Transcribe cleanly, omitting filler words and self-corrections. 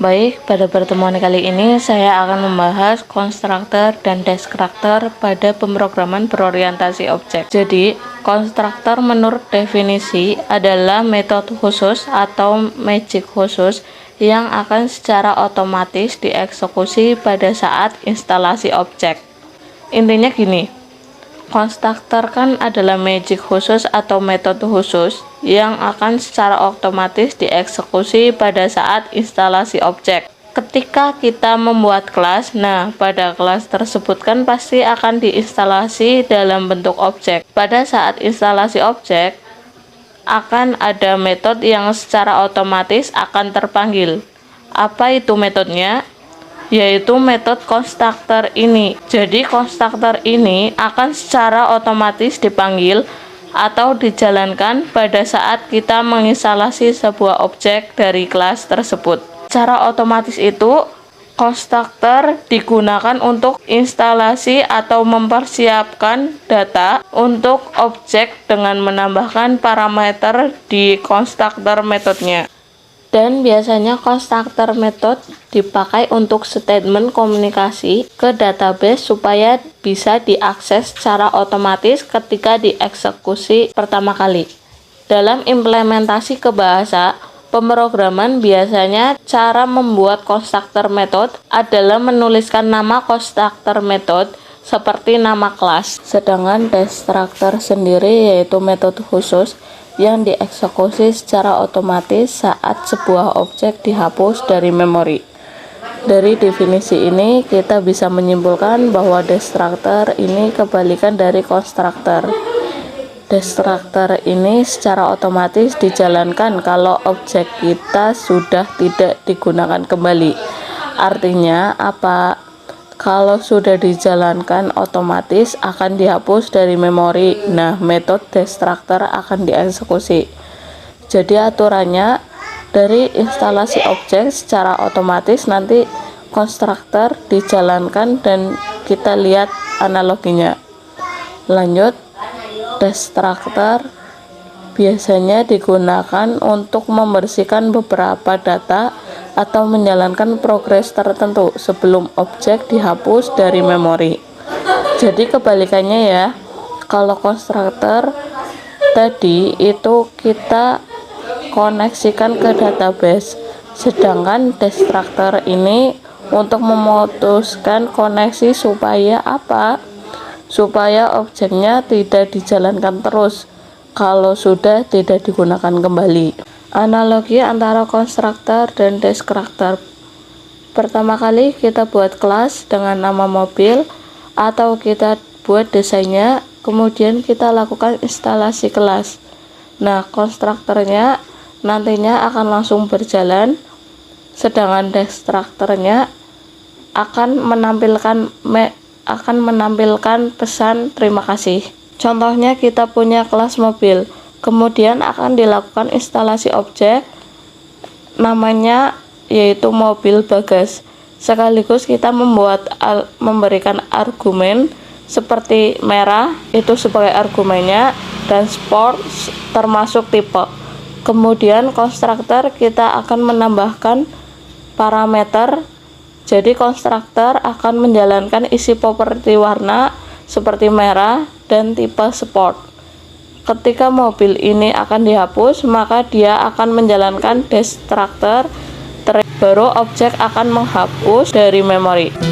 Baik, pada pertemuan kali ini saya akan membahas konstruktor dan destruktor pada pemrograman berorientasi objek. Jadi, konstruktor menurut definisi adalah metode khusus atau magic khusus yang akan secara otomatis dieksekusi pada saat instalasi objek. Intinya gini, konstruktor kan adalah magic khusus atau metode khusus yang akan secara otomatis dieksekusi pada saat instalasi objek. Ketika kita membuat kelas, pada kelas tersebut kan pasti akan diinstalasi dalam bentuk objek. Pada saat instalasi objek, akan ada metode yang secara otomatis akan terpanggil. Apa itu metodenya? Yaitu metode konstruktor ini. Jadi konstruktor ini akan secara otomatis dipanggil atau dijalankan pada saat kita menginstalasi sebuah objek dari kelas tersebut. Secara otomatis itu konstruktor digunakan untuk instalasi atau mempersiapkan data untuk objek dengan menambahkan parameter di konstruktor metodenya. Dan biasanya konstruktor method dipakai untuk statement komunikasi ke database supaya bisa diakses secara otomatis ketika dieksekusi pertama kali. Dalam implementasi ke bahasa pemrograman, biasanya cara membuat konstruktor method adalah menuliskan nama konstruktor method seperti nama kelas. Sedangkan destruktor sendiri yaitu metode khusus yang dieksekusi secara otomatis saat sebuah objek dihapus dari memori. Dari definisi ini kita bisa menyimpulkan bahwa destruktor ini kebalikan dari konstruktor. Destruktor ini secara otomatis dijalankan kalau objek kita sudah tidak digunakan kembali. Artinya apa? Kalau sudah dijalankan otomatis akan dihapus dari memori. Metode destruktor akan dieksekusi. Jadi aturannya dari instalasi objek secara otomatis nanti konstruktor dijalankan dan kita lihat analoginya. Lanjut, destruktor biasanya digunakan untuk membersihkan beberapa data atau menjalankan progres tertentu sebelum objek dihapus dari memori. Jadi kebalikannya ya, kalau konstruktor tadi itu kita koneksikan ke database, sedangkan destruktor ini untuk memutuskan koneksi supaya apa? Supaya objeknya tidak dijalankan terus kalau sudah tidak digunakan kembali. Analogi antara konstruktor dan destruktor. Pertama kali kita buat kelas dengan nama mobil atau kita buat desainnya, kemudian kita lakukan instalasi kelas. Konstruktornya nantinya akan langsung berjalan, sedangkan destruktornya akan menampilkan pesan terima kasih. Contohnya kita punya kelas mobil, kemudian akan dilakukan instalasi objek namanya yaitu mobil bagas. Sekaligus kita memberikan argumen seperti merah itu sebagai argumennya dan sport termasuk tipe. Kemudian konstruktor kita akan menambahkan parameter. Jadi konstruktor akan menjalankan isi properti warna seperti merah dan tipe sport. Ketika mobil ini akan dihapus, maka dia akan menjalankan destruktor, baru objek akan menghapus dari memori.